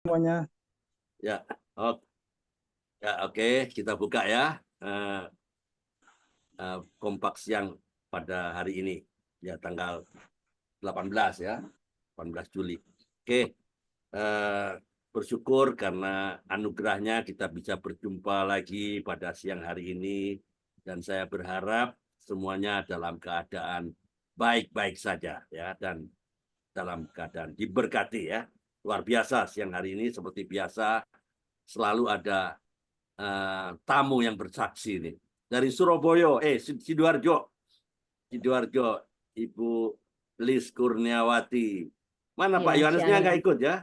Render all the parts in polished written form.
Semuanya. Ya, oke, ya, oke, kita buka ya. Eh, Kompak siang pada hari ini, ya tanggal 18 ya, 18 Juli. Oke, eh, bersyukur karena anugerahnya kita bisa berjumpa lagi pada siang hari ini, dan saya berharap semuanya dalam keadaan baik-baik saja ya, dan dalam keadaan diberkati ya. Luar biasa siang hari ini seperti biasa selalu ada tamu yang bersaksi nih dari Surabaya, Sidoarjo, Sidoarjo, Ibu Lis Kurniawati. Mana Pak Ya, Yohanesnya nggak siang. ikut ya?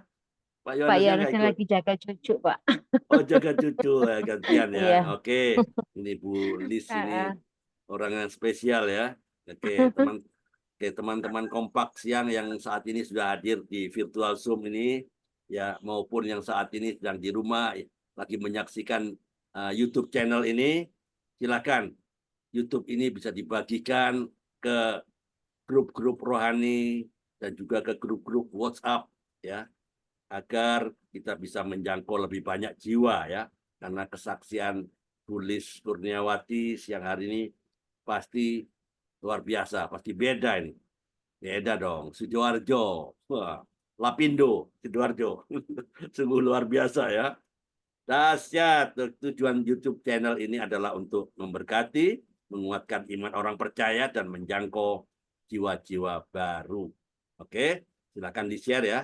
Pak Pak Yohanesnya nggak Yohanesnya ikut. lagi jaga cucu, Pak. Oh, jaga cucu ya, gantian ya. Iya. Oke, ini Bu Lis ini Heeh. orang yang spesial ya. Oke, teman-teman kompak siang yang saat ini sudah hadir di virtual Zoom ini, ya maupun yang saat ini sedang di rumah lagi menyaksikan YouTube channel ini, silakan YouTube ini bisa dibagikan ke grup-grup rohani dan juga ke grup-grup WhatsApp ya, agar kita bisa menjangkau lebih banyak jiwa ya, karena kesaksian Bulis Kurniawati siang hari ini pasti luar biasa, pasti beda ini. Beda dong, Sidoarjo. Wah, Lapindo, Sidoarjo. Sungguh luar biasa ya. Dahsyat. Tujuan YouTube channel ini adalah untuk memberkati, menguatkan iman orang percaya, dan menjangkau jiwa-jiwa baru. Oke, silakan di-share ya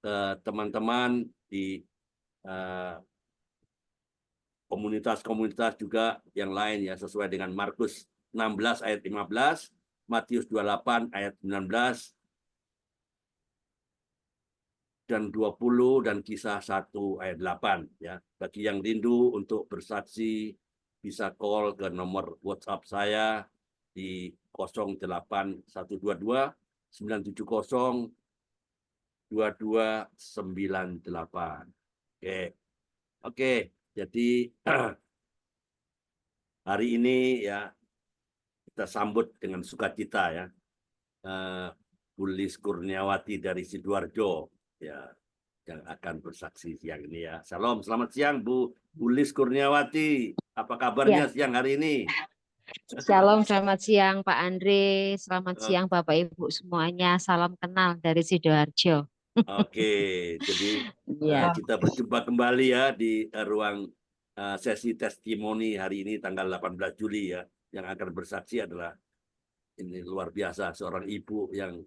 ke teman-teman di eh, komunitas-komunitas juga yang lain ya, sesuai dengan Markus 16 ayat 15, Matius 28 ayat 19, dan 20, dan Kisah 1 ayat 8 ya. Bagi yang rindu untuk bersaksi bisa call ke nomor WhatsApp saya di 08122 970 2298. Oke. Oke, jadi hari ini ya kita sambut dengan sukacita ya, Bulis Kurniawati dari Sidoarjo ya, yang akan bersaksi siang ini ya. Salam, selamat siang Bu Bulis Kurniawati. Apa kabarnya Ya, siang hari ini? Shalom, selamat siang Pak Andre, selamat Eh, siang Bapak Ibu semuanya, salam kenal dari Sidoarjo. Oke, jadi Iya, kita berjumpa kembali ya di ruang sesi testimoni hari ini tanggal 18 Juli ya. Yang akan bersaksi adalah ini luar biasa, seorang ibu yang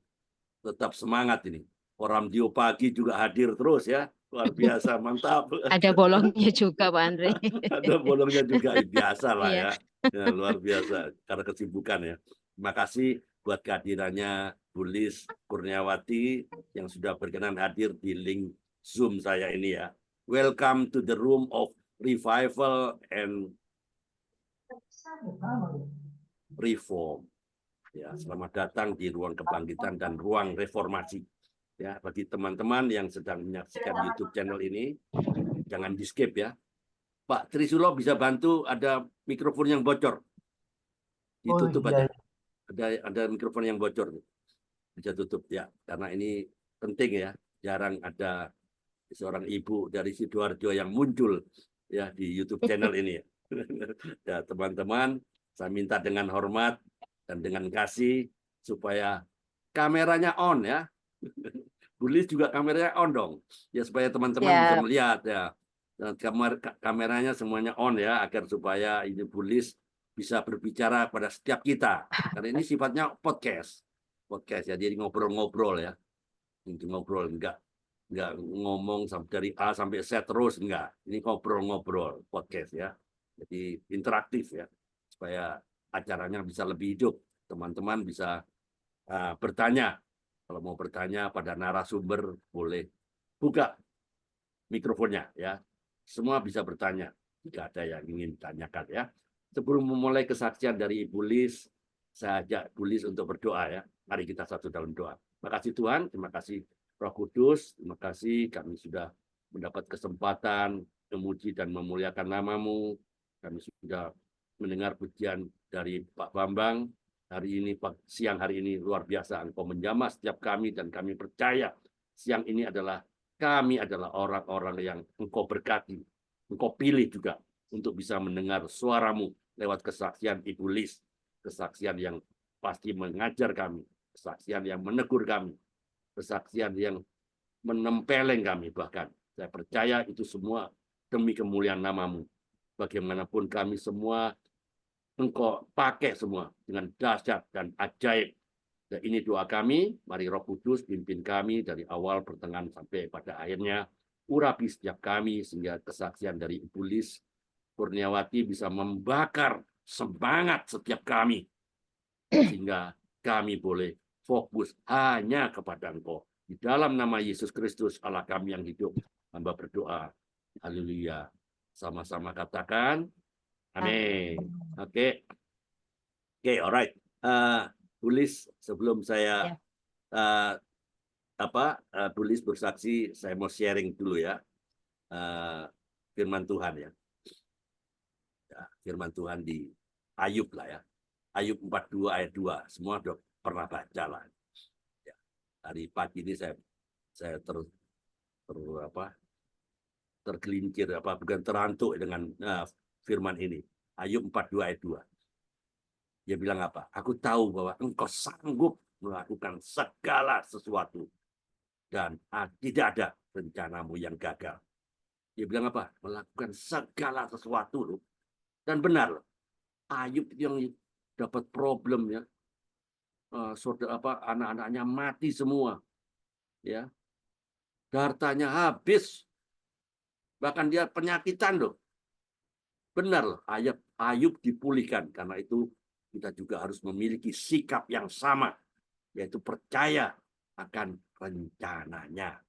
tetap semangat ini. Orang Dio pagi juga hadir terus ya. Luar biasa, mantap. ada bolongnya juga Pak Andre. Ada bolongnya juga, biasa lah Iya, ya. Ya, luar biasa karena kesibukan ya. Terima kasih buat kehadirannya Bulis Kurniawati yang sudah berkenan hadir di link Zoom saya ini ya. Welcome to the room of revival and reform. Ya, selamat datang di ruang kebangkitan dan ruang reformasi. Ya, bagi teman-teman yang sedang menyaksikan YouTube channel ini, jangan di skip ya. Pak Trisulo bisa bantu, ada mikrofon yang bocor, Oh ditutup iya, aja. iya. Ada mikrofon yang bocor, bisa tutup ya, karena ini penting ya. Jarang ada seorang ibu dari Sidoarjo yang muncul ya di YouTube channel ini ya. Ya, teman-teman, saya minta dengan hormat dan dengan kasih supaya kameranya on ya. Bulis juga kameranya on dong, ya supaya teman-teman bisa ya, melihat ya. Dan kameranya semuanya on ya, agar supaya ini Bulis bisa berbicara pada setiap kita. Karena ini sifatnya podcast, podcast ya, jadi ngobrol-ngobrol ya, ngobrol enggak ngomong dari A sampai Z terus, enggak. Ini ngobrol-ngobrol podcast ya. Jadi interaktif ya, supaya acaranya bisa lebih hidup. Teman-teman bisa bertanya. Kalau mau bertanya pada narasumber, boleh buka mikrofonnya ya. Semua bisa bertanya jika ada yang ingin ditanyakan ya. Sebelum memulai kesaksian dari Ibu Lis, saya ajak Ibu Lis untuk berdoa ya. Mari kita satu dalam doa. Terima kasih Tuhan, terima kasih Roh Kudus, terima kasih kami sudah mendapat kesempatan memuji dan memuliakan nama-Mu. Kami sudah mendengar pujian dari Pak Bambang. Hari ini, siang hari ini luar biasa. Engkau menjamah setiap kami dan kami percaya siang ini adalah kami adalah orang-orang yang Engkau berkati, Engkau pilih juga untuk bisa mendengar suaramu lewat kesaksian Ibu Lis, kesaksian yang pasti mengajar kami, kesaksian yang menegur kami, kesaksian yang menempeleng kami bahkan. Saya percaya itu semua demi kemuliaan namamu. Bagaimanapun kami semua Engkau pakai semua dengan dahsyat dan ajaib. Dan ini doa kami, mari Roh Kudus pimpin kami dari awal, pertengahan, sampai pada akhirnya. Urapi setiap kami, sehingga kesaksian dari Ibu Lis Kurniawati bisa membakar semangat setiap kami. Sehingga kami boleh fokus hanya kepada Engkau. Di dalam nama Yesus Kristus, Allah kami yang hidup, hamba berdoa. Haleluya. Sama-sama katakan, amin. Oke, alright. Tulis sebelum saya tulis bersaksi, saya mau sharing dulu ya. Firman Tuhan ya. Firman Tuhan di Ayub lah ya. Ayub 42 ayat 2. Semua sudah pernah baca lah. Ya. Hari pagi ini saya tergelincir bukan terantuk dengan firman ini. Ayub 42 ayat 2. Dia bilang apa? Aku tahu bahwa engkau sanggup melakukan segala sesuatu. Dan tidak ada rencanamu yang gagal. Dia bilang apa? Melakukan segala sesuatu loh. Dan benar. Ayub yang dapat problem ya. Anak-anaknya mati semua. Ya. Hartanya habis. Bahkan dia penyakitan loh. Benar loh. Ayub dipulihkan. Karena itu kita juga harus memiliki sikap yang sama, yaitu percaya akan rencananya.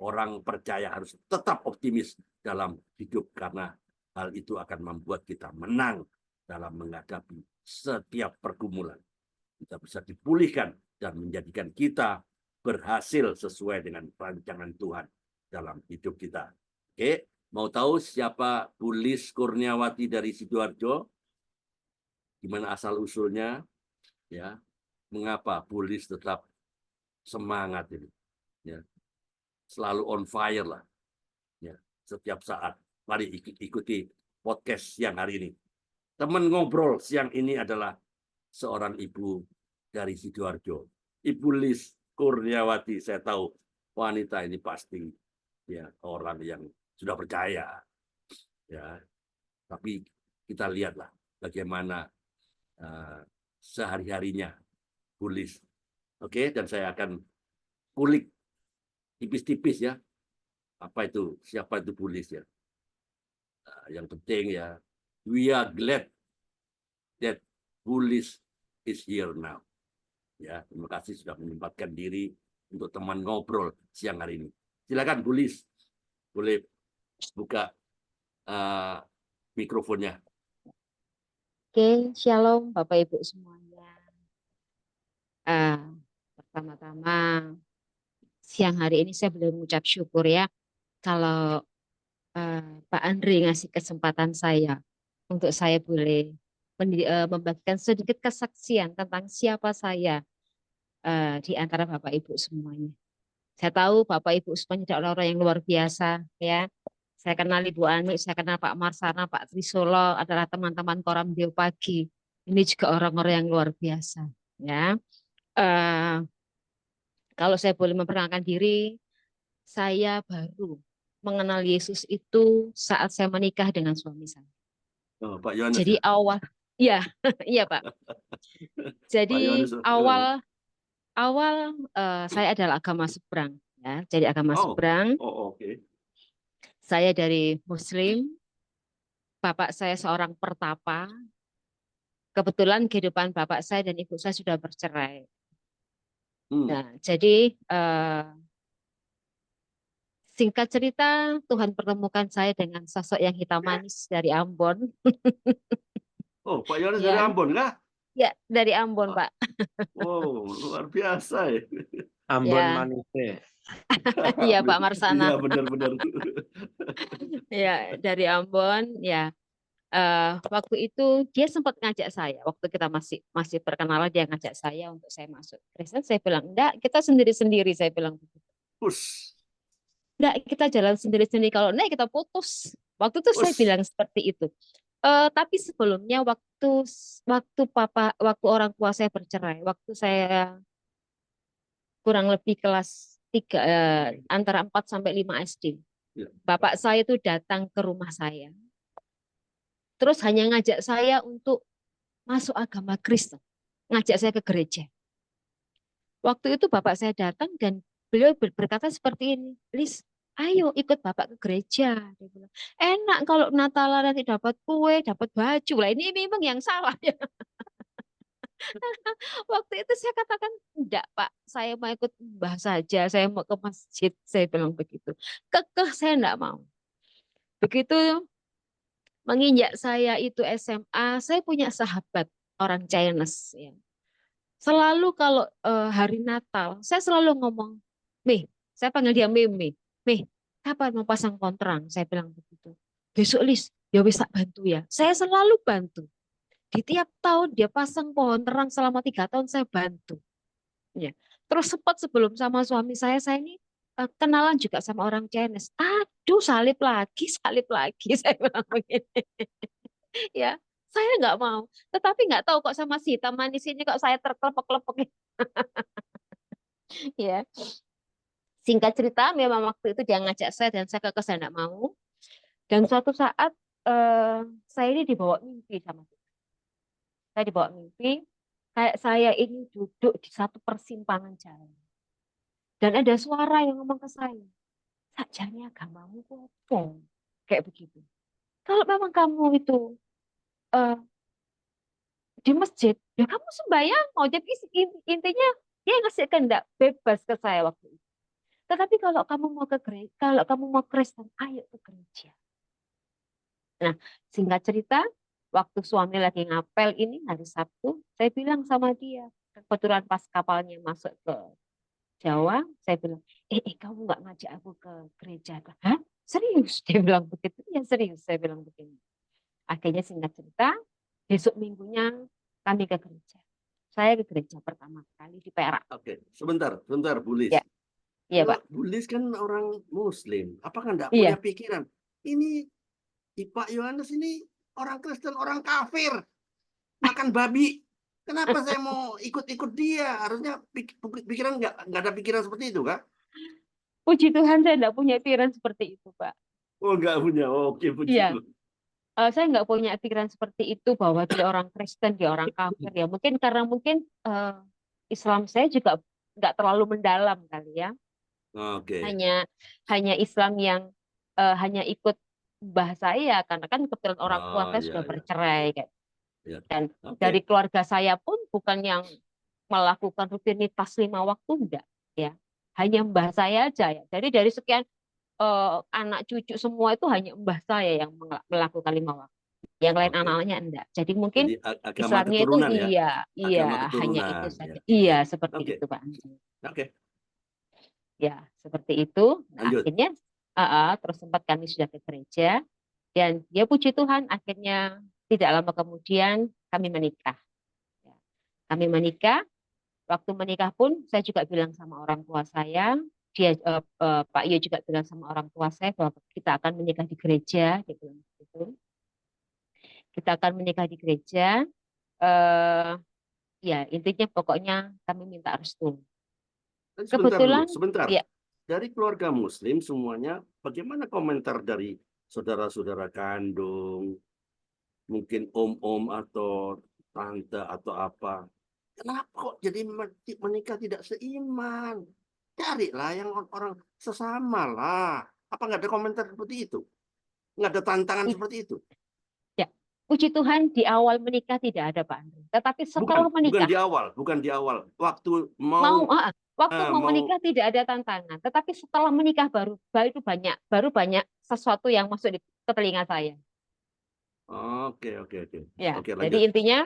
Orang percaya harus tetap optimis dalam hidup, karena hal itu akan membuat kita menang dalam menghadapi setiap pergumulan. Kita bisa dipulihkan dan menjadikan kita berhasil sesuai dengan rancangan Tuhan dalam hidup kita. Oke, mau tahu siapa Bu Lis Kurniawati dari Sidoarjo? Gimana asal usulnya, ya? Mengapa Bu Lis tetap semangat ini, ya? Selalu on fire lah, ya. Setiap saat. Mari ikuti podcast siang hari ini. Teman ngobrol siang ini adalah seorang ibu dari Sidoarjo, Ibu Lis Kurniawati. Saya tahu wanita ini pasti ya orang yang sudah percaya, ya. Tapi kita lihatlah bagaimana sehari-harinya Bu Lis. Oke, dan saya akan kulik tipis-tipis ya. Siapa itu Bu Lis ya. Yang penting ya, we are glad that Bu Lis is here now. Ya, terima kasih sudah menyempatkan diri untuk teman ngobrol siang hari ini. Silakan Bu Lis, boleh buka mikrofonnya. Oke, shalom Bapak Ibu semuanya. Pertama-tama siang hari ini saya boleh mengucap syukur ya kalau Pak Andri ngasih kesempatan saya untuk saya boleh membagikan sedikit kesaksian tentang siapa saya di antara Bapak Ibu semuanya. Saya tahu Bapak Ibu semuanya adalah orang yang luar biasa ya. Saya kenal Ibu Ani, saya kenal Pak Marsana, Pak Trisolo adalah teman-teman Koram Deo Pagi. Ini juga orang-orang yang luar biasa ya. Kalau saya boleh memperkenalkan diri, saya baru mengenal Yesus itu saat saya menikah dengan suami saya. Oh, Pak Yohanes. Jadi awal, ya, iya Pak. Jadi awal saya adalah agama seberang, ya. Jadi agama seberang. Oke. Saya dari Muslim. Bapak saya seorang pertapa. Kebetulan kehidupan bapak saya dan ibu saya sudah bercerai. Nah, jadi singkat cerita, Tuhan pertemukan saya dengan sosok yang hitam manis dari Ambon. Oh, Pak Yohanes dari Ambon kah? Ya, dari Ambon, Pak. Oh, luar biasa ya. Ambon Ya. manisnya. Iya, Pak Marsana. Iya, benar-benar. Ya, dari Ambon, ya. Waktu itu dia sempat ngajak saya, waktu kita masih perkenalan, dia ngajak saya untuk saya masuk Kristen. Saya bilang, enggak, kita sendiri-sendiri, saya bilang begitu. enggak, kita jalan sendiri-sendiri. Kalau naik kita putus. Waktu itu saya Us, bilang seperti itu. Tapi sebelumnya waktu orang tua saya bercerai, waktu saya kurang lebih kelas 3, antara 4 sampai 5 SD. ya. Bapak saya itu datang ke rumah saya. Terus hanya ngajak saya untuk masuk agama Kristen. Ngajak saya ke gereja. Waktu itu bapak saya datang dan beliau berkata seperti ini, Lis, ayo ikut bapak ke gereja. Dia bilang, enak kalau Natalan nanti dapat kue, dapat baju. Lah ini memang yang salah ya. Waktu itu saya katakan, enggak Pak, saya mau ikut mbah saja, saya mau ke masjid. Saya bilang begitu. Kekeh saya enggak mau. Begitu menginjak saya itu SMA, saya punya sahabat orang Chinese. Ya. Selalu kalau hari Natal, saya selalu ngomong, Meh, saya panggil dia Meme. Meh, kapan mau pasang kontrang? Saya bilang begitu. Besok Lis, ya wis tak bantu ya. Saya selalu bantu. Di tiap tahun dia pasang pohon terang selama 3 tahun saya bantu. Ya. Terus sempat sebelum sama suami saya ini kenalan juga sama orang Chinese. Aduh, salib lagi, salib lagi. Saya bilang begini. Ya, saya nggak mau. Tetapi nggak tahu kok sama si hitam manis ini kok saya terkelepek-kelepek. Ya, singkat cerita, memang waktu itu dia ngajak saya dan saya kekeh saya nggak mau. Dan suatu saat saya ini dibawa mimpi sama dia. Saya dibawa mimpi, kayak saya ini duduk di satu persimpangan jalan. Dan ada suara yang ngomong ke saya, sakjane agamamu apa? Kayak begitu. Kalau memang kamu itu eh, di masjid, ya kamu sembahyang mau. Jadi intinya dia ngasih kehendak bebas ke saya waktu itu. Tetapi kalau kamu mau ke gereja, kalau kamu mau Kristen, ayo ke gereja. Nah, singkat cerita, waktu suami lagi ngapel ini hari Sabtu, saya bilang sama dia, kebetulan pas kapalnya masuk ke Jawa, saya bilang, kamu nggak ngajak aku ke gereja? Hah? Serius? Dia bilang begitu. Ya serius, saya bilang begini. Akhirnya singkat cerita, besok minggunya kami ke gereja. Saya ke gereja pertama kali di Perak. Oke, sebentar, sebentar, Bulis. Ya, iya Pak. Bulis kan orang Muslim. Apakah enggak punya Iya. pikiran? Ini Pak Yohanes ini orang Kristen, orang kafir, makan babi. Kenapa saya mau ikut-ikut dia? Harusnya pikiran nggak ada pikiran seperti itu, Kak? Puji Tuhan saya tidak punya pikiran seperti itu, Pak. Oh, nggak punya. Oke, puji Iya, Tuhan. saya nggak punya pikiran seperti itu bahwa dia orang Kristen, dia orang kafir ya. Mungkin karena Islam saya juga nggak terlalu mendalam kali ya. Oke. Hanya Islam yang hanya ikut mbah saya karena kan kebetulan orang tua Oh, saya iya, sudah iya. bercerai kayak. Iya. Dan Oke. dari keluarga saya pun bukan yang melakukan rutinitas 5 waktu enggak ya. Hanya mbah saya aja ya. Jadi dari sekian anak cucu semua itu hanya mbah saya yang melakukan 5 waktu. Yang lain Oke. anak-anaknya enggak. Jadi mungkin Jadi agama Islamnya itu keturunan ya? iya, iya Agama hanya keturunan. itu Ya. saja. Iya, seperti Oke. itu Pak Anji. Oke. Ya, seperti itu. Nah, Lanjut. akhirnya terus sempat kami sudah ke gereja dan ya puji Tuhan akhirnya tidak lama kemudian kami menikah. Ya. Kami menikah. Waktu menikah pun saya juga bilang sama orang tua saya, Pak Iyo juga bilang sama orang tua saya bahwa kita akan menikah di gereja, dia bilang begitu. Kita akan menikah di gereja. eh ya intinya pokoknya kami minta restu. Sebentar dulu, Kebetulan sebentar. ya Dari keluarga Muslim semuanya, bagaimana komentar dari saudara-saudara kandung, mungkin om-om atau tante atau apa? Kenapa kok jadi menikah tidak seiman? Carilah yang orang sesama lah. Apa nggak ada komentar seperti itu? Nggak ada tantangan pu- seperti itu? ya puji Tuhan di awal menikah tidak ada Pak Andri. Tetapi Bukan, setelah bukan menikah di awal, bukan di awal. Waktu mau mau waktu mau mau menikah tidak ada tantangan. Tetapi setelah menikah baru banyak sesuatu yang masuk ke telinga saya. Oke, oke, oke. Ya, Oke, jadi lanjut. intinya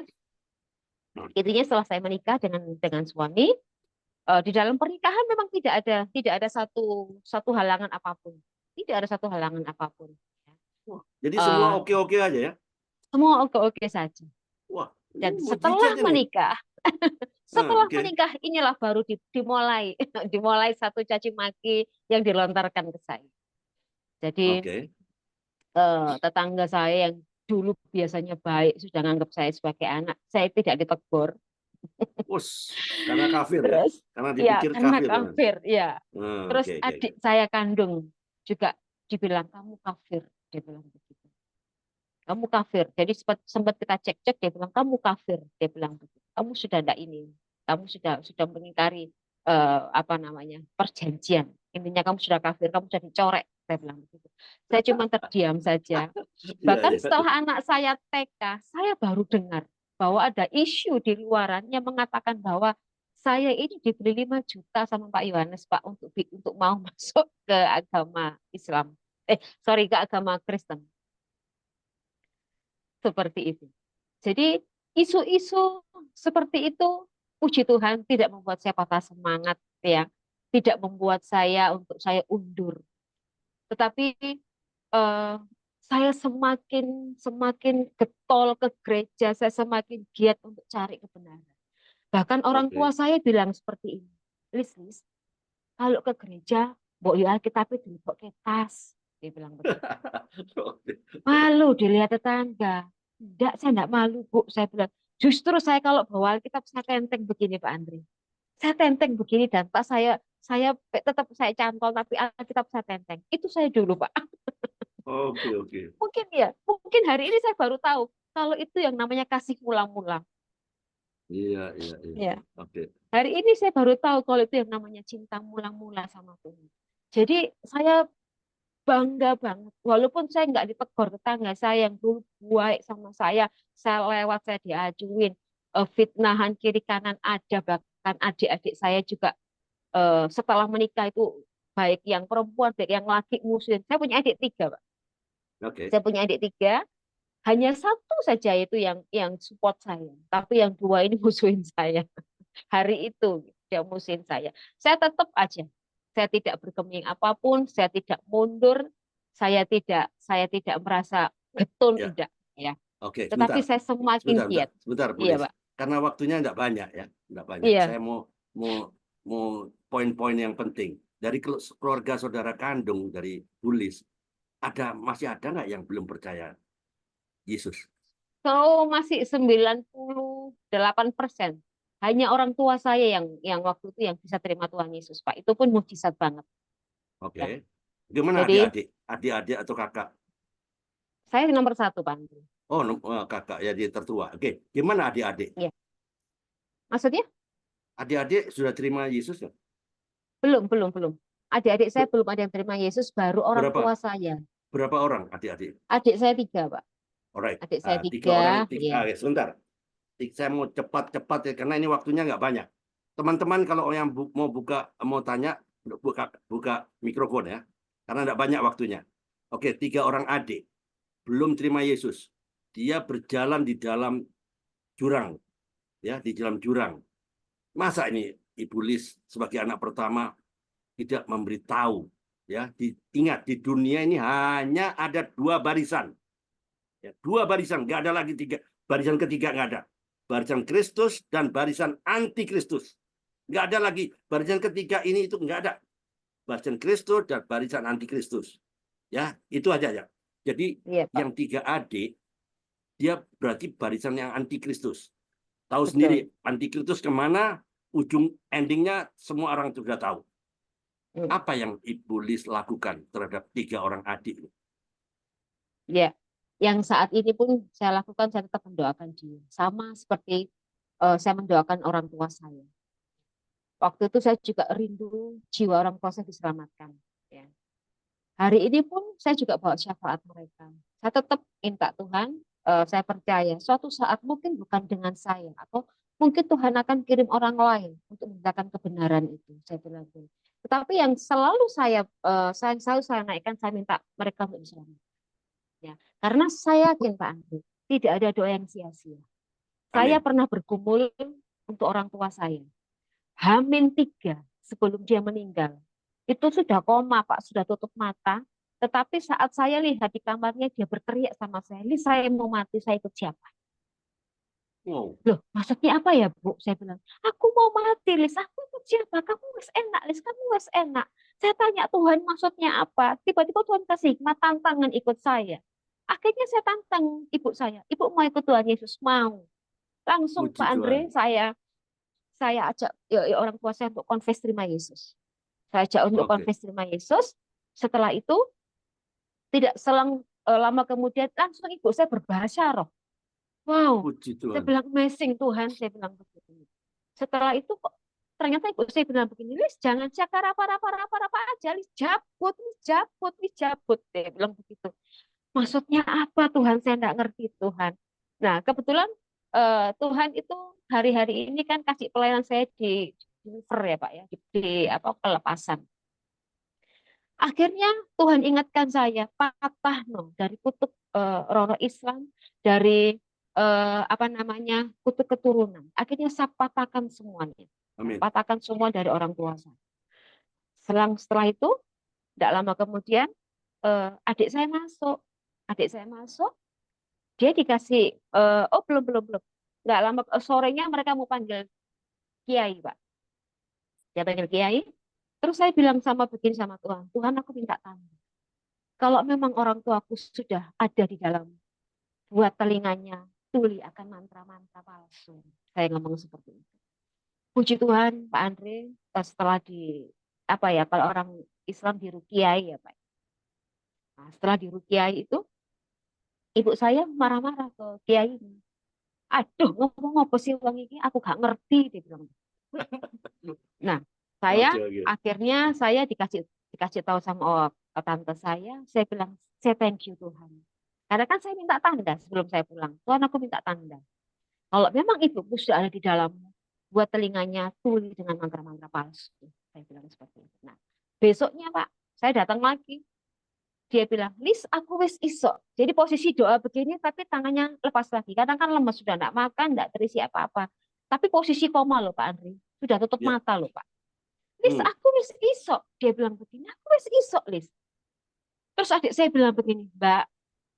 setelah saya menikah dengan suami, di dalam pernikahan memang tidak ada satu halangan apapun. Tidak ada satu halangan apapun. Wah, jadi semua Eh, oke-oke aja ya? Semua oke-oke saja. Wah, ini Dan setelah mujizat ini. menikah, Setelah Oke. menikah inilah baru dimulai dimulai satu caci maki yang dilontarkan ke saya. Jadi Oke. tetangga saya yang dulu biasanya baik sudah nganggap saya sebagai anak, saya tidak ditegur. Karena kafir ya? Terus Karena ya dipikir karena kafir kan? kafir, ya. Terus Oke, oke, oke. adik saya kandung juga dibilang kamu kafir, dia bilang begitu. Kamu kafir. Jadi sempat kita cek-cek, dia bilang kamu kafir, dia bilang begitu. Kamu sudah tidak ini, kamu sudah mengingkari apa namanya perjanjian. Intinya kamu sudah kafir, kamu sudah dicorek, saya bilang begitu. Saya cuma terdiam saja. Iya, Bahkan iya. setelah anak saya TK, saya baru dengar bahwa ada isu di luaran yang mengatakan bahwa saya ini dibeli 5 juta sama Pak Yohanes, Pak, untuk mau masuk ke agama Islam. Sorry, ke agama Kristen. Seperti itu. Jadi isu-isu seperti itu, puji Tuhan, tidak membuat saya patah semangat, ya, tidak membuat saya undur. Tetapi eh, saya semakin semakin getol ke gereja, saya semakin giat untuk cari kebenaran. Bahkan orang tua Oke. saya bilang seperti ini, Lis, kalau ke gereja, mbok yo Alkitabnya dilebok ke tas, dia bilang begitu. Oke. Malu dilihat tetangga. Enggak, saya enggak malu, Bu. Saya bilang, justru saya kalau bawa Alkitab saya tenteng begini, Pak Andri. Saya tenteng begini dan Pak saya tetap saya cantol tapi Alkitab saya tenteng. Itu saya dulu, Pak. Oke, oke. Mungkin hari ini saya baru tahu kalau itu yang namanya kasih mula-mula. Iya, iya, iya. Ya. Oke. Hari ini saya baru tahu kalau itu yang namanya cinta mula-mula sama Tuhan. Jadi saya bangga banget. Walaupun saya nggak ditegur tetangga saya yang dulu baik sama saya lewat, saya diajuin, fitnahan kiri kanan ada, bahkan adik-adik saya juga setelah menikah itu baik yang perempuan, baik yang laki musuhin. Saya punya adik 3, Pak. Oke. Saya punya adik 3, hanya 1 saja itu yang support saya, tapi yang 2 ini musuhin saya. Hari itu dia musuhin saya. Saya tetap aja. Saya tidak bergeming apapun, saya tidak mundur, saya tidak merasa getun, Ya. tidak, ya. Oke, Tetapi sebentar. saya semakin giat. Sebentar, Bu Iya, Lis. Pak. Karena waktunya enggak banyak ya, enggak banyak. Iya. Saya mau poin-poin yang penting. Dari keluarga saudara kandung dari Bu Lis, masih ada nggak yang belum percaya Yesus? So masih 98%. Hanya orang tua saya yang waktu itu yang bisa terima Tuhan Yesus, Pak. Itu pun mujizat banget. Oke. Ya. Gimana Jadi adik-adik? Adik-adik atau kakak? saya nomor 1, Pak Andri. Oh, kakak ya, dia tertua. Oke. Gimana adik-adik? Ya. Maksudnya? Adik-adik sudah terima Yesus nggak? Belum. Adik-adik saya belum ada yang terima Yesus, baru orang Berapa? tua saya. Berapa orang adik-adik? Adik saya 3, Pak. Alright. Adik saya 3 orang. 3, ya. Ya, sebentar. Saya mau cepat-cepat ya, karena ini waktunya nggak banyak. Teman-teman kalau yang mau tanya, buka mikrofon ya, karena nggak banyak waktunya. Oke, 3 orang adik belum terima Yesus. Dia berjalan di dalam jurang, ya, di dalam jurang. Masa ini Ibu Lis sebagai anak pertama tidak memberitahu, ya? Ingat, di dunia ini hanya ada 2 barisan, ya, 2 barisan, nggak ada lagi 3. Barisan ketiga nggak ada. Barisan Kristus dan barisan anti Kristus. Nggak ada lagi. Barisan ketiga ini itu nggak ada. Barisan Kristus dan barisan anti Kristus. Ya, itu aja ya. Jadi Iya, Pak. yang 3 adik, dia berarti barisan yang anti Kristus. Tahu Betul. sendiri, anti Kristus kemana, ujung endingnya semua orang sudah tahu. Apa yang Ibu Lis lakukan terhadap 3 orang adik? Ya, yang saat ini pun saya lakukan, saya tetap mendoakan dia. Sama seperti saya mendoakan orang tua saya. Waktu itu saya juga rindu jiwa orang tua saya diselamatkan. Ya. Hari ini pun saya juga bawa syafaat mereka. Saya tetap minta Tuhan, saya percaya suatu saat mungkin bukan dengan saya, atau mungkin Tuhan akan kirim orang lain untuk memberitakan kebenaran itu. Saya bilang gitu. Tetapi yang selalu saya naikkan, saya minta mereka untuk diselamatkan. Ya, karena saya yakin Pak Andri, tidak ada doa yang sia-sia. Saya pernah bergumul untuk orang tua saya. H-3 sebelum dia meninggal. Itu sudah koma, Pak, sudah tutup mata. Tetapi saat saya lihat di kamarnya, dia berteriak sama saya, "Lis, saya mau mati, saya ikut siapa?" Wow. Loh, maksudnya apa ya, Bu? Saya bilang, aku mau mati, Lis. Aku ikut siapa? Kamu wes enak, Lis. Kamu wes enak. Saya tanya Tuhan maksudnya apa? Tiba-tiba Tuhan kasih hikmat tantangan ikut saya. Akhirnya saya tantang ibu saya. Ibu mau ikut Tuhan Yesus? Mau. Langsung Puji Pak Tuhan. Andre, saya ajak orang tua saya untuk konfes terima Yesus. Saya ajak untuk Oke. konfes terima Yesus. Setelah itu, tidak selang lama kemudian, langsung ibu saya berbahasa roh. Wow, Puji saya Tuhan. bilang amazing Tuhan, saya bilang begitu. Setelah itu kok ternyata ibu saya bilang begini, Lis jangan cakar apa aja, Lis jabut, Lis jabut, Lis jabut. Dia bilang begitu. Maksudnya apa Tuhan? Saya enggak ngerti Tuhan. Nah kebetulan Tuhan itu hari-hari ini kan kasih pelayanan saya di deliver ya Pak ya, di apa pelepasan. Akhirnya Tuhan ingatkan saya, patah no dari kutub roh Islam, dari apa namanya kutub keturunan. Akhirnya saya patahkan semuanya, Amin. patahkan semua dari orang tua saya. Setelah itu, tidak lama kemudian adik saya masuk, dia dikasih, oh belum, nggak lama sorenya mereka mau panggil kiai Pak, dia panggil kiai. Terus saya bilang begini sama Tuhan, Tuhan aku minta tanda. Kalau memang orang tuaku sudah ada di dalam buat telinganya tuli akan mantra-mantra palsu. Saya ngomong seperti itu. Puji Tuhan, Pak Andre, setelah di apa ya kalau orang Islam dirukiai ya Pak. Nah, setelah dirukiai itu, ibu saya marah-marah ke kiai ini. Aduh, ngomong apa sih uang ini? Aku gak ngerti, dia bilang. Nah, Oke. akhirnya saya dikasih tahu sama tante saya bilang, saya thank you Tuhan. Karena kan saya minta tanda sebelum saya pulang. Tuhan aku minta tanda. Kalau memang ibuku sudah ada di dalammu, buat telinganya tuli dengan mantra-mantra palsu. Saya bilang seperti itu. Nah, besoknya Pak, saya datang lagi. Dia bilang, Lis, aku wis iso. Jadi posisi doa begini, tapi tangannya lepas lagi. Kadang kan lemas, sudah enggak makan, enggak terisi apa-apa. Tapi posisi koma loh Pak Andri. Sudah tutup Ya. mata loh Pak. Lis, aku wis iso. Dia bilang begini, aku wis iso, Lis. Terus adik saya bilang begini, Mbak,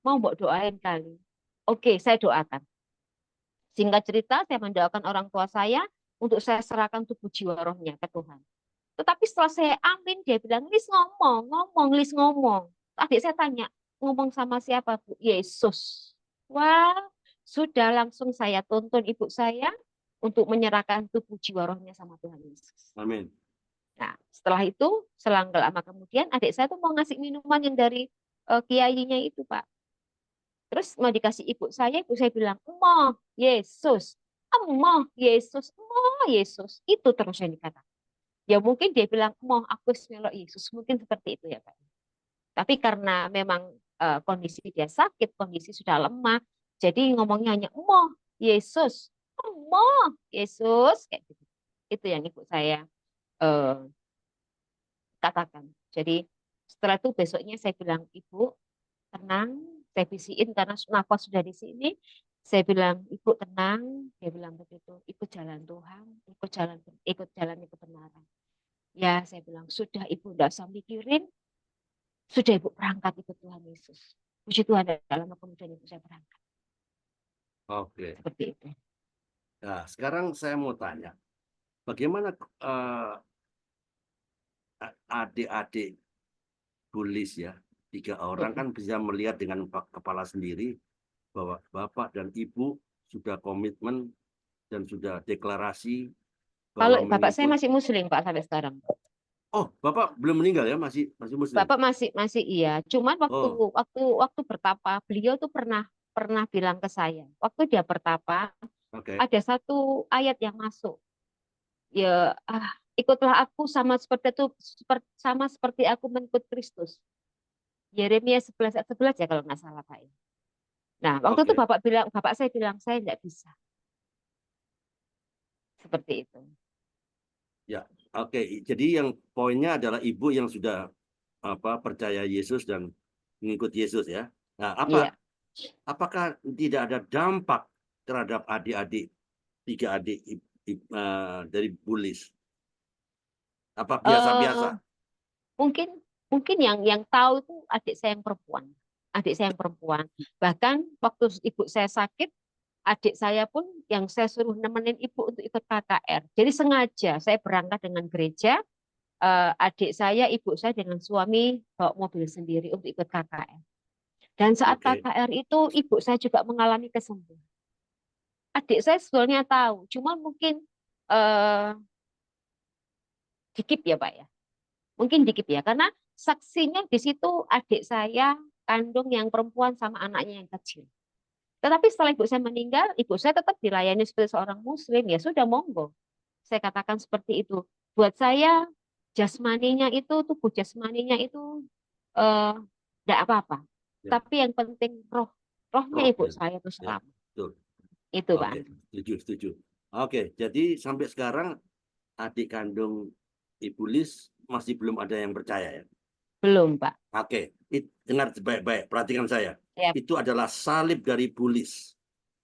mau mbok doain kali. Oke, saya doakan. Singkat cerita, saya mendoakan orang tua saya untuk saya serahkan tubuh jiwa rohnya ke Tuhan. Tetapi setelah saya amin, dia bilang, Lis ngomong, Lis ngomong. Adik saya tanya, ngomong sama siapa, Bu? Yesus. Wah, sudah langsung saya tuntun ibu saya untuk menyerahkan tubuh jiwa rohnya sama Tuhan Yesus. Amin. Nah, setelah itu, selang lama kemudian, adik saya tuh mau ngasih minuman yang dari kiainya itu, Pak. Terus mau dikasih ibu saya bilang, Emoh, Yesus, Emoh, Yesus, Emoh, Yesus. Itu terus yang dikatakan. Ya mungkin dia bilang, Emoh, aku melok Yesus. Mungkin seperti itu ya Pak. Tapi karena memang kondisi dia sakit, kondisi sudah lemah, jadi ngomongnya hanya, Emoh, Yesus, Emoh, Yesus. Kayak gitu. Itu yang ibu saya katakan. Jadi setelah itu besoknya saya bilang, Ibu, tenang, saya bisiin karena nafas sudah di sini. Saya bilang, Ibu tenang. Dia bilang begitu, ikut jalan Tuhan, ikut jalan kebenaran. Ya, saya bilang, sudah Ibu tidak usah mikirin, sudah Ibu berangkat ikut Tuhan Yesus. Puji Tuhan, dalam kemudian Ibu saya berangkat. Oke. Seperti itu. Nah, sekarang saya mau tanya, bagaimana adik-adik tulis ya, 3 orang kan bisa melihat dengan kepala sendiri bahwa Bapak dan Ibu sudah komitmen dan sudah deklarasi Kalau bahwa Bapak saya mengikut. masih Muslim Pak sampai sekarang. Oh, Bapak belum meninggal ya, masih Muslim. Bapak masih iya. Cuman Oh, waktu bertapa, beliau tuh pernah bilang ke saya, waktu dia bertapa, oke. ada satu ayat yang masuk. Ya, ikutlah aku sama seperti aku mengikut Kristus. Yeremia 11 ayat 11 ya kalau nggak salah Pak. Nah, waktu itu Oke. Bapak saya bilang saya nggak bisa. Seperti itu. Ya, oke. Jadi yang poinnya adalah Ibu yang sudah percaya Yesus dan mengikut Yesus ya. Nah, Iya. apakah tidak ada dampak terhadap adik-adik 3 adik dari Bulis? Apa Eh, biasa-biasa? mungkin mungkin yang tahu itu adik saya yang perempuan. Adik saya yang perempuan. Bahkan waktu ibu saya sakit, adik saya pun yang saya suruh nemenin ibu untuk ikut KKR. Jadi sengaja saya berangkat dengan gereja, adik saya, ibu saya dengan suami bawa mobil sendiri untuk ikut KKR. Dan saat Oke. KKR itu ibu saya juga mengalami kesembuhan. Adik saya sebetulnya tahu, cuma mungkin dikit ya Pak ya. Mungkin dikit ya, karena saksinya di situ adik saya kandung yang perempuan sama anaknya yang kecil. Tetapi setelah ibu saya meninggal, ibu saya tetap dilayani seperti seorang muslim, ya sudah monggo. Saya katakan seperti itu. Buat saya jasmaninya itu, tubuh jasmaninya itu tidak apa-apa. Ya. Tapi yang penting rohnya ibu Rohnya. saya itu Ya, selamat. betul. Itu Pak. Oke, setuju. Oke, jadi sampai sekarang adik kandung Ibu Lis masih belum ada yang percaya ya? Belum Pak. Oke, dengar baik-baik, perhatikan saya. Siap, Itu adalah salib dari Bulis.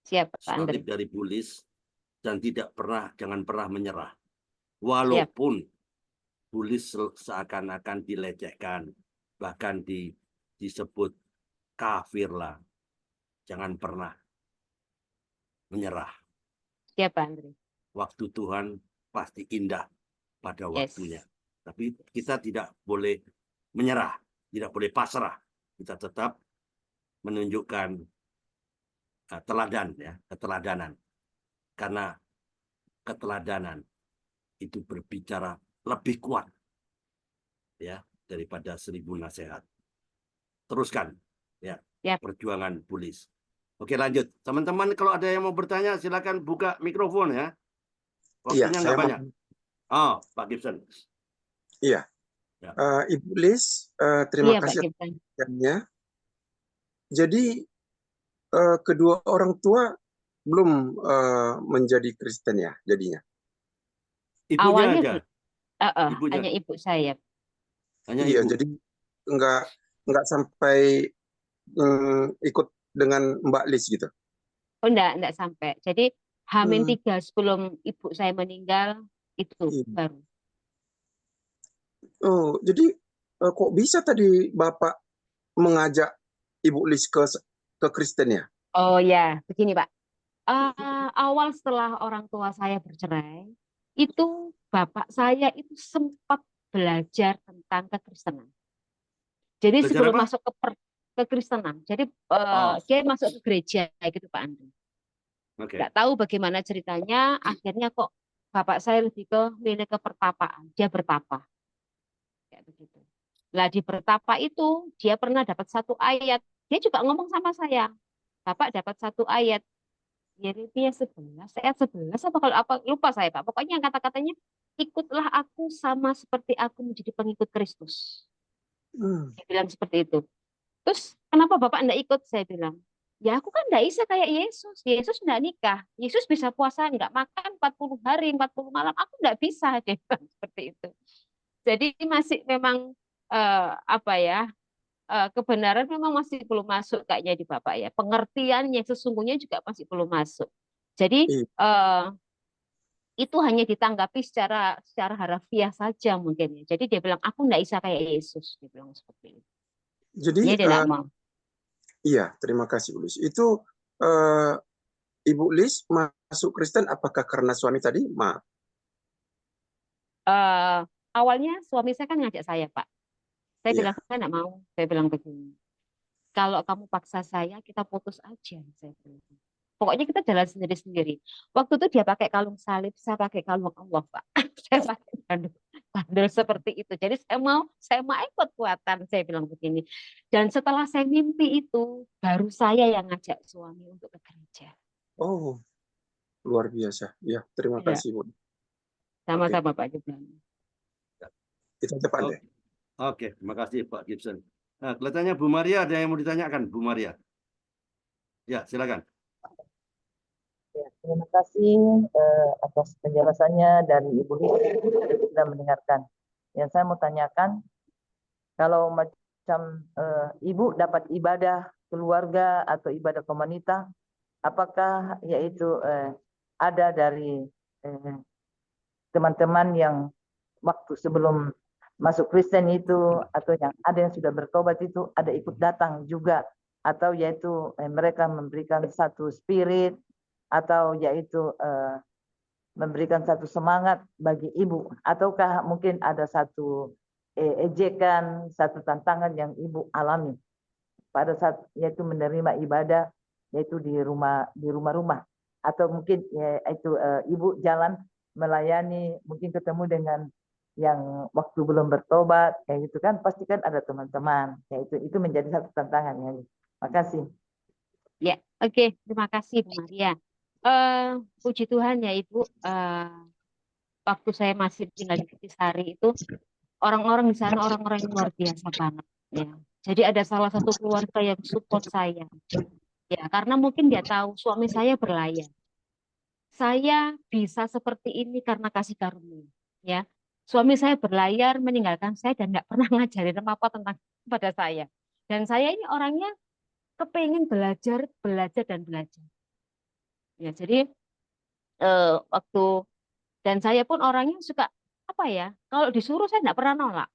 siap Pak Andre. Salib dari Bulis dan jangan pernah menyerah. Siap. Walaupun Bulis seakan-akan dilecehkan, bahkan disebut kafir lah. Jangan pernah menyerah. Siap Pak Andre. Waktu Tuhan pasti indah pada Yes. waktunya. Tapi kita tidak boleh menyerah, tidak boleh pasrah. Kita tetap menunjukkan keteladanan. Karena keteladanan itu berbicara lebih kuat ya daripada 1000 nasihat. Teruskan ya Siap. perjuangan Bulis. Oke, lanjut. Teman-teman kalau ada yang mau bertanya silakan buka mikrofon ya. Waktunya nggak banyak. Oh, Pak Gibson. Iya. Ya. Ibu Lis, terima Iya Pak kasih Gibson. atasnya. Jadi kedua orang tua belum menjadi Kristen ya jadinya. Ibunya Awalnya aja. Ibunya. hanya ibu saya. Hanya Iya, ibu. jadi nggak sampai ikut dengan Mbak Lis gitu. Oh enggak sampai. Jadi H-3 sebelum ibu saya meninggal itu Iya. baru. Oh, jadi kok bisa tadi Bapak mengajak Ibu Lis ke Kristen ya? Oh ya, begini Pak. Awal setelah orang tua saya bercerai, itu bapak saya itu sempat belajar tentang kekristenan. Jadi Belajar sebelum apa? masuk ke kekristenan, jadi Oh, dia masuk ke gereja gitu Pak Andri. oke. Nggak tahu bagaimana ceritanya, akhirnya kok bapak saya lebih milih ke pertapaan. Dia bertapa. Kayak begitu. Lah di bertapa itu dia pernah dapat satu ayat. Dia juga ngomong sama saya. Bapak dapat satu ayat. Yeremia 11, ayat 11 apa kalau apa lupa saya Pak. Pokoknya kata-katanya ikutlah aku sama seperti aku menjadi pengikut Kristus. Dia bilang seperti itu. Terus kenapa Bapak enggak ikut? Saya bilang, ya aku kan enggak bisa kayak Yesus. Yesus enggak nikah. Yesus bisa puasa enggak makan 40 hari, 40 malam. Aku enggak bisa. Dia bilang seperti itu. Jadi masih memang apa ya? Kebenaran memang masih belum masuk kayaknya di Bapak ya. Pengertian yang sesungguhnya juga masih belum masuk. Jadi itu hanya ditanggapi secara harfiah saja mungkin ya. Jadi dia bilang aku enggak bisa kayak Yesus. Dia bilang seperti itu. Jadi Dia tidak mau. iya, terima kasih Bu Lis. Itu Ibu Lis masuk Kristen apakah karena suami tadi? Maaf. Awalnya suami saya kan ngajak saya Pak. Saya Iya. bilang saya enggak mau. Saya bilang begini. Kalau kamu paksa saya, kita putus aja. Saya bilang. Pokoknya kita jalan sendiri-sendiri. Waktu itu dia pakai kalung salib, saya pakai kalung Allah, Pak. Saya pakai bandel seperti itu. Jadi saya mau ikut kuatan, saya bilang begini. Dan setelah saya mimpi itu, baru saya yang ngajak suami untuk ke gereja. Oh, luar biasa. Ya, terima Ya, kasih Bu. sama-sama Pak Gibran. Itu depan deh. Oke, terima kasih Pak Gibson. Nah, kelihatannya Bu Maria ada yang mau ditanyakan, Bu Maria. Ya, silakan. Ya, terima kasih atas penjelasannya dari Ibu Lis sudah mendengarkan. Yang saya mau tanyakan, kalau macam Ibu dapat ibadah keluarga atau ibadah komunitas, apakah yaitu ada dari teman-teman yang waktu sebelum masuk Kristen itu atau yang ada yang sudah bertobat itu ada ikut datang juga atau yaitu mereka memberikan satu spirit atau yaitu memberikan satu semangat bagi ibu, ataukah mungkin ada satu ejekan, satu tantangan yang ibu alami pada saat yaitu menerima ibadah yaitu di rumah-rumah, atau mungkin yaitu ibu jalan melayani, mungkin ketemu dengan yang waktu belum bertobat kayak gitu kan, pasti kan ada teman-teman, yaitu itu menjadi satu tantangan ya. Makasih. Ya, oke, terima kasih Bu Maria. Puji Tuhan ya Ibu, waktu saya masih tinggal di Kutisari itu orang-orang di sana orang-orang yang luar biasa banget ya. Jadi ada salah satu keluarga yang support saya. Ya, karena mungkin dia tahu suami saya berlayar. Saya bisa seperti ini karena kasih karunia. Ya, suami saya berlayar meninggalkan saya dan tidak pernah ngajarin apa-apa tentang pada saya. Dan saya ini orangnya kepengen belajar, belajar dan belajar. Ya, jadi waktu dan saya pun orangnya suka apa ya? Kalau disuruh saya tidak pernah nolak.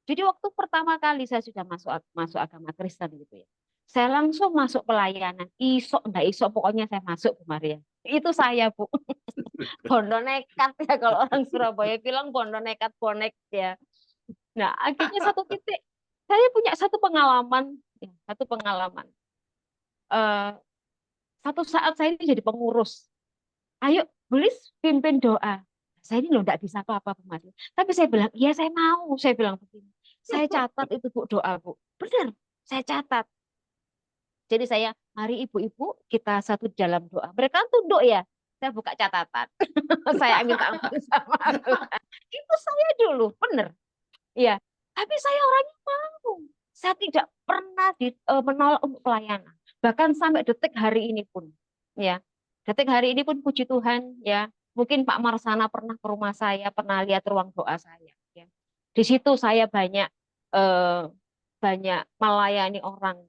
Jadi waktu pertama kali saya sudah masuk agama Kristen gitu ya. Saya langsung masuk pelayanan. Isok enggak isok pokoknya saya masuk Bu Maria. Itu saya Bu. Bondo nekat ya kalau orang Surabaya bilang bondo nekat bonek ya. Nah, akhirnya satu titik saya punya satu pengalaman ya, satu pengalaman. Satu saat saya ini jadi pengurus. Ayo, Bulis pimpin doa. Saya ini loh enggak bisa apa-apa Bu Maria. Tapi saya bilang, iya saya mau. Saya bilang begini. Saya catat itu Bu doa Bu. Benar, saya catat. Jadi saya, mari ibu-ibu kita satu dalam doa. Mereka tunduk ya. Saya buka catatan. Saya minta ampun sama Tuhan. Itu saya dulu, benar. Iya. Tapi saya orangnya mau. Saya tidak pernah menolak untuk pelayanan. Bahkan sampai detik hari ini pun. Ya. Detik hari ini pun puji Tuhan ya. Mungkin Pak Marsana pernah ke rumah saya, pernah lihat ruang doa saya. Ya. Di situ saya banyak melayani orang.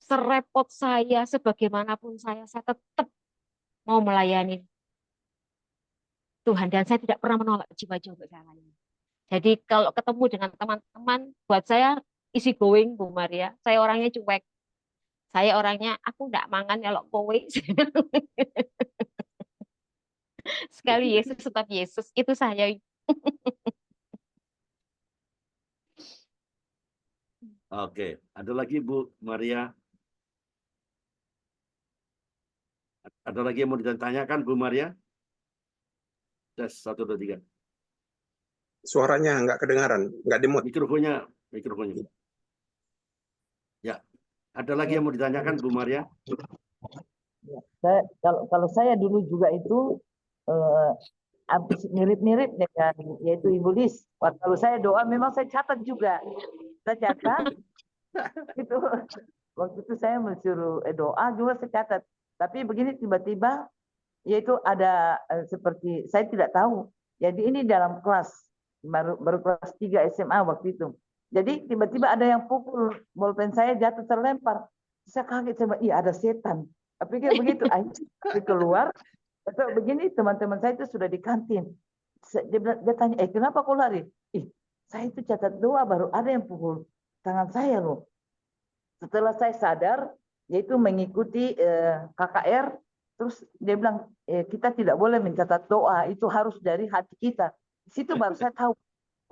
Serepot saya, sebagaimanapun saya tetap mau melayani Tuhan. Dan saya tidak pernah menolak jiwa-jiwa untuk saya layani. Jadi kalau ketemu dengan teman-teman, buat saya easy going, Bu Maria. Saya orangnya cuek. Saya orangnya, aku enggak mangan ya lo kowe. Sekali Yesus tetap Yesus. Itu saya. Oke, ada lagi Bu Maria? Ada lagi yang mau ditanyakan Bu Maria? Tes 1, 2, 3. Suaranya nggak kedengaran, nggak dimut. Mikrofonnya. Ya, ada lagi yang mau ditanyakan Bu Maria? Kalau saya dulu juga itu habis mirip-mirip dengan yaitu Ibu Lis. Kalau saya doa memang saya catat juga. Saya catat itu waktu itu saya mensuruh doa juga saya catat. Tapi begini tiba-tiba yaitu ada seperti saya tidak tahu. Jadi ini dalam kelas baru kelas 3 SMA waktu itu. Jadi tiba-tiba ada yang pukul bolpen saya jatuh terlempar. Saya kaget sama iya ada setan. Tapi kayak begitu akhirnya keluar. Atau begini teman-teman saya itu sudah di kantin. Dia tanya, kenapa kau lari? Saya itu catat doa baru ada yang pukul tangan saya loh. Setelah saya sadar, yaitu mengikuti KKR, terus dia bilang kita tidak boleh mencatat doa, itu harus dari hati kita. Di situ baru saya tahu,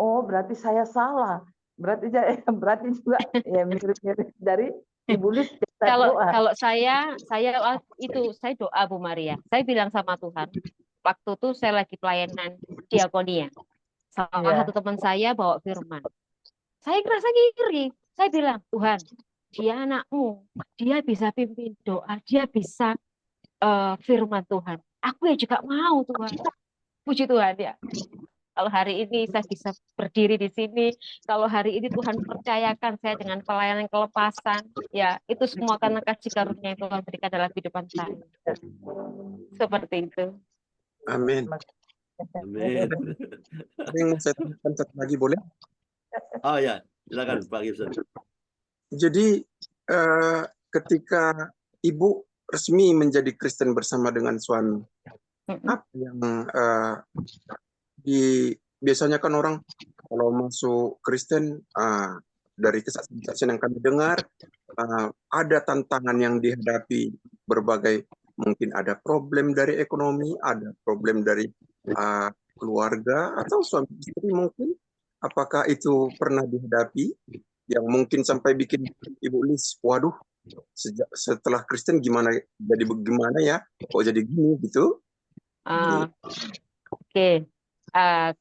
oh berarti saya salah. Berarti juga ya mirip-mirip dari Ibu Lis. Kalau saya doa Bu Maria. Saya bilang sama Tuhan, waktu itu saya lagi pelayanan diakonia. Salah satu teman saya bawa firman. Saya ngerasa ngiri. Saya bilang, Tuhan, dia anakmu, dia bisa pimpin doa, dia bisa firman Tuhan. Aku ya juga mau Tuhan. Puji Tuhan ya. Kalau hari ini saya bisa berdiri di sini, kalau hari ini Tuhan percayakan saya dengan pelayanan kelepasan, ya itu semua karena kasih karunia yang Tuhan berikan dalam kehidupan saya. Seperti itu. Amin. Amin. Ada yang mau saya tanyakan satu lagi boleh? Oh ya, silakan Pak Gibson. Jadi ketika Ibu resmi menjadi Kristen bersama dengan suami, apa yang biasanya kan orang kalau masuk Kristen dari kesaksian yang kami dengar ada tantangan yang dihadapi berbagai mungkin ada problem dari ekonomi, ada problem dari keluarga atau suami istri mungkin. Apakah itu pernah dihadapi yang mungkin sampai bikin Ibu Lis, waduh, setelah Kristen gimana, jadi bagaimana ya, kok jadi gini gitu? Ah, Oke.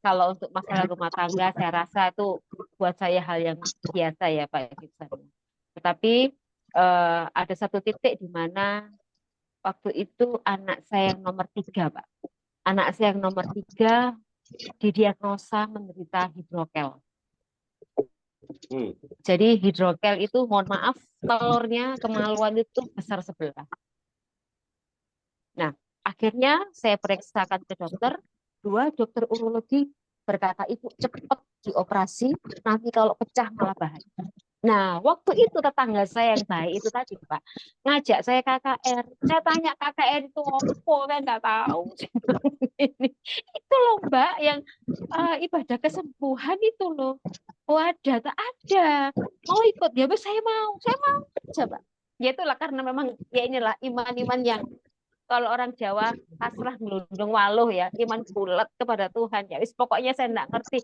Kalau untuk masalah rumah tangga, saya rasa itu buat saya hal yang biasa ya Pak Gibson. Tetapi ada satu titik di mana waktu itu anak saya yang nomor 3, Pak. Anak saya yang nomor 3 didiagnosa menderita hidrokel. Jadi hidrokel itu, mohon maaf, telurnya kemaluan itu besar sebelah. Nah, akhirnya saya periksakan ke dokter, 2 dokter urologi berkata, Ibu cepat dioperasi, nanti kalau pecah malah bahaya. Nah, waktu itu tetangga saya yang baik itu tadi, Pak, ngajak saya KKR. Saya tanya KKR itu apa, saya nggak tahu. Itu loh, Mbak, yang ibadah kesembuhan itu loh. Oh ada, tak ada. Mau ikut? Ya, Mbak, saya mau coba. Ya itulah karena memang ya inilah iman-iman yang kalau orang Jawa pasrah melundung waluh ya, iman bulat kepada Tuhan. Ya wis pokoknya saya enggak ngerti.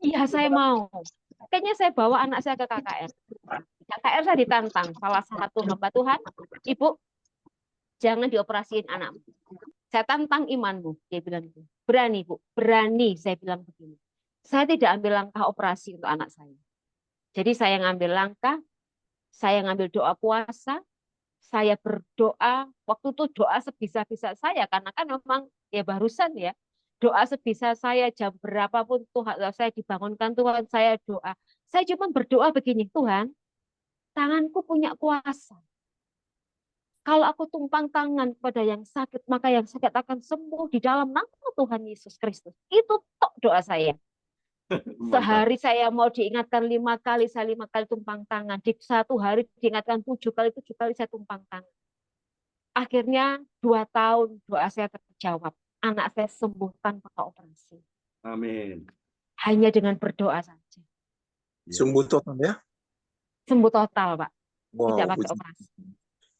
Iya saya mau. Kayaknya saya bawa anak saya ke KKR. KKR saya ditantang salah satu hamba Tuhan, Ibu jangan dioperasiin anakmu. Saya tantang imanmu, dia bilang gitu. Berani Bu, berani, saya bilang begini. Saya tidak ambil langkah operasi untuk anak saya. Jadi saya ngambil langkah, saya ngambil doa puasa, saya berdoa, waktu itu doa sebisa-bisa saya, karena kan memang ya barusan ya, doa sebisa saya jam berapapun Tuhan, saya dibangunkan Tuhan, saya doa. Saya cuma berdoa begini, Tuhan, tanganku punya kuasa. Kalau aku tumpang tangan kepada yang sakit, maka yang sakit akan sembuh di dalam nama Tuhan Yesus Kristus. Itu tok doa saya. Sehari saya mau diingatkan 5 kali, saya 5 kali tumpang tangan. Di 1 hari diingatkan 7 kali saya tumpang tangan. Akhirnya 2 tahun doa saya terjawab. Anak saya sembuh tanpa operasi. Amin. Hanya dengan berdoa saja. Sembuh total ya? Sembuh total, Pak. Wow, Tidak pakai puji. operasi.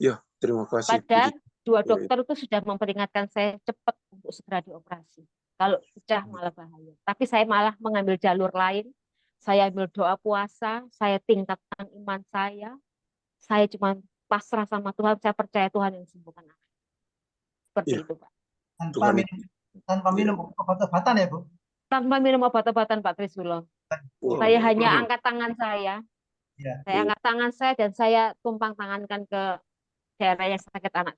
Ya, terima kasih. Padahal Puji. 2 dokter itu sudah memperingatkan saya cepat untuk segera dioperasi. Kalau pecah malah bahaya. Tapi saya malah mengambil jalur lain. Saya ambil doa puasa, saya tingkatkan iman saya. Saya cuma pasrah sama Tuhan, saya percaya Tuhan yang sembuhkan aku. Seperti Ya, itu, Pak. Tanpa minum obat-obatan ya, Bu? Tanpa minum obat-obatan, Pak Trisulo. Saya hanya angkat tangan saya. Ya. Saya angkat tangan saya dan saya tumpang tangankan ke daerah yang sakit anak.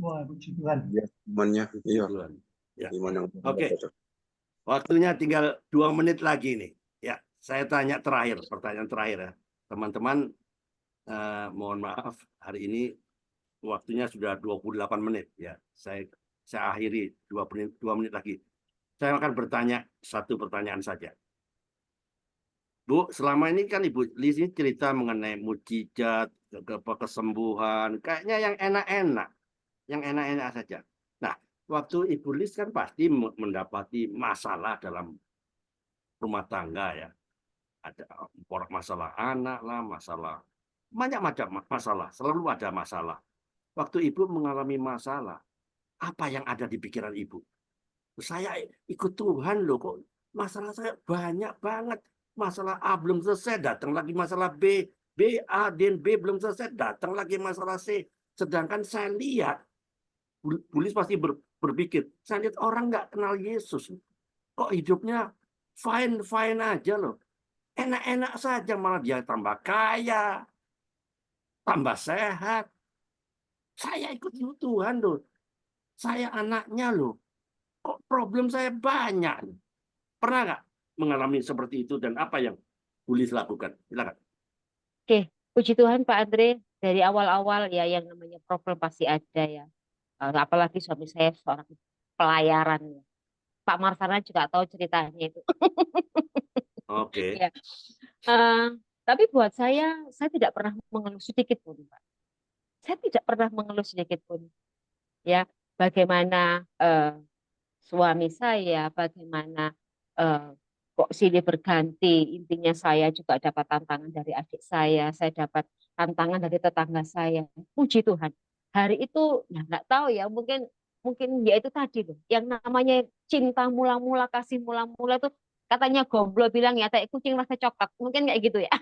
Wah, puji Tuhan. ya, imannya. Iya, Ya. iman yang Oke. Waktunya tinggal 2 menit lagi nih. Ya, saya tanya terakhir, pertanyaan terakhir ya. Teman-teman, mohon maaf, hari ini waktunya sudah 28 menit ya. Saya akhiri 2 menit lagi. Saya akan bertanya satu pertanyaan saja. Bu, selama ini kan Ibu Lis ini cerita mengenai mujizat, kesembuhan, kayaknya yang enak-enak saja. Nah, waktu Ibu Lis kan pasti mendapati masalah dalam rumah tangga ya. Ada masalah anak lah, masalah banyak macam masalah, selalu ada masalah. Waktu Ibu mengalami masalah, apa yang ada di pikiran Ibu? Saya ikut Tuhan loh, kok masalah saya banyak banget. Masalah A belum selesai, datang lagi masalah B. A, dan B belum selesai, datang lagi masalah C. Sedangkan saya lihat, Bulis pasti berpikir, saya lihat orang nggak kenal Yesus. Kok hidupnya fine aja loh. Enak-enak saja, malah dia tambah kaya, tambah sehat. Saya ikut Tuhan loh. Saya anaknya loh. Kok problem saya banyak? Pernah nggak mengalami seperti itu dan apa yang Bulis lakukan? Silakan. Oke, puji Tuhan Pak Andre, dari awal-awal ya yang namanya problem pasti ada ya. Apalagi suami saya seorang pelayaran. Ya. Pak Marsana juga tahu ceritanya itu. Oke. Ya. Tapi buat saya tidak pernah mengeluh sedikit pun, Pak. Saya tidak pernah mengeluh sedikit pun. Ya, bagaimana suami saya, bagaimana kok silih berganti. Intinya saya juga dapat tantangan dari adik saya dapat tantangan dari tetangga saya. Puji Tuhan. hari itu ya nggak tahu ya, mungkin mungkin ya itu tadi loh, yang namanya cinta mula-mula, kasih mula-mula tuh katanya Gomblo bilang ya kayak kucing rasa coklat, mungkin kayak gitu ya.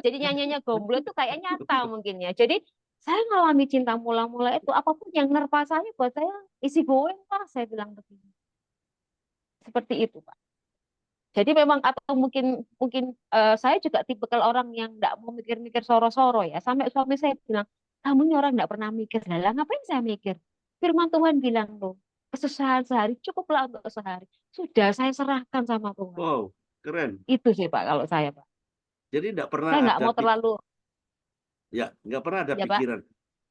Jadi nyanyinya Gomblo itu kayak nyata mungkin ya. Jadi saya ngalami cinta mula-mula itu, apapun yang nerpa saya buat saya isi going lah, saya bilang begini. Seperti itu, Pak. Jadi memang atau mungkin mungkin saya juga tipikal orang yang nggak mau mikir-mikir soro-soro ya. Sampai suami saya bilang, kamu ini orang nggak pernah mikir. Lah ngapain saya mikir? Firman Tuhan bilang loh, kesusahan sehari cukuplah untuk sehari. Sudah saya serahkan sama Tuhan. Wow, keren. Itu sih Pak kalau saya Pak. Jadi nggak pernah Saya nggak ada mau terlalu nggak pernah ada ya Pak. pikiran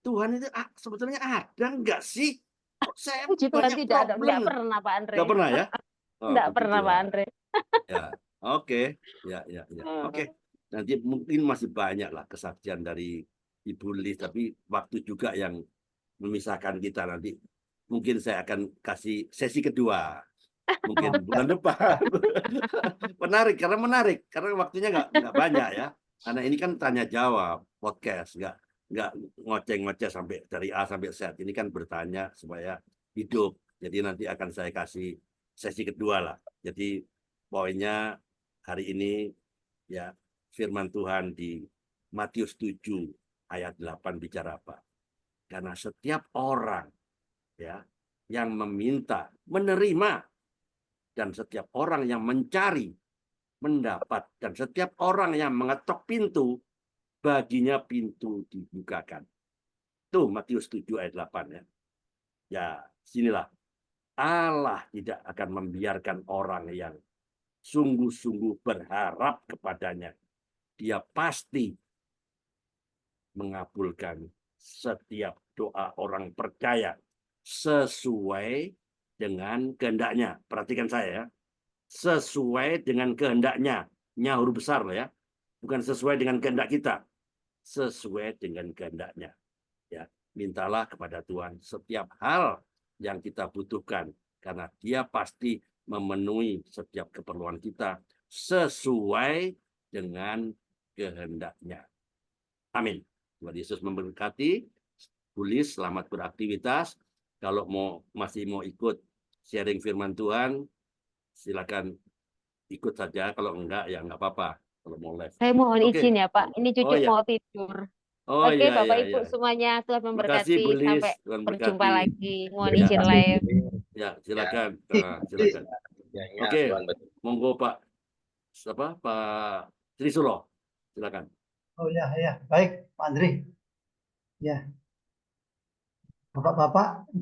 Tuhan itu sebetulnya ada nggak sih? Kok saya Puji Tuhan banyak tidak ada, nggak problem? pernah Pak Andre. Nggak pernah ya? Oh, Nggak puji pernah Pak Tuhan. Andre. Ya, oke. Ya. Oke. Nanti mungkin masih banyak lah kesaksian dari Ibu Liz, tapi waktu juga yang memisahkan kita nanti. Mungkin saya akan kasih sesi kedua. Mungkin bulan depan. Menarik, karena waktunya nggak banyak ya. Karena ini kan tanya jawab podcast, nggak ngoceh-ngoceh sampai dari A sampai Z. Ini kan bertanya supaya hidup. Jadi nanti akan saya kasih sesi kedua lah. Jadi poinnya hari ini ya firman Tuhan di Matius 7 ayat 8 bicara apa? Karena setiap orang ya yang meminta menerima, dan setiap orang yang mencari mendapat, dan setiap orang yang mengetok pintu baginya pintu dibukakan. Tuh Matius 7 ayat 8 ya. Ya, sinilah Allah tidak akan membiarkan orang yang sungguh-sungguh berharap kepadanya. Dia pasti mengabulkan setiap doa orang percaya sesuai dengan kehendaknya. Perhatikan saya ya. Sesuai dengan kehendaknya. Nya huruf besar loh ya. Bukan sesuai dengan kehendak kita. Sesuai dengan kehendaknya. Ya, mintalah kepada Tuhan setiap hal yang kita butuhkan, karena Dia pasti memenuhi setiap keperluan kita sesuai dengan kehendaknya. Amin. Tuhan Yesus memberkati. Bu Liz, selamat beraktivitas. Kalau masih mau ikut sharing firman Tuhan, silakan ikut saja. Kalau enggak, ya enggak apa-apa. Kalau mau live. Saya mohon Oke. izin ya Pak. Ini cucu ya. mau tidur. Oh Oke, iya, Bapak iya, Ibu iya. semuanya, Tuhan Makasih Bu memberkati. Liz. Sampai Tuhan berjumpa berkati. lagi. Mohon Ya. izin live. Ya, silakan. Silakan. Oke, monggo Pak. Pak Trisulo. Silakan. Oh ya, baik Pak Andri. Ya, Bapak-bapak.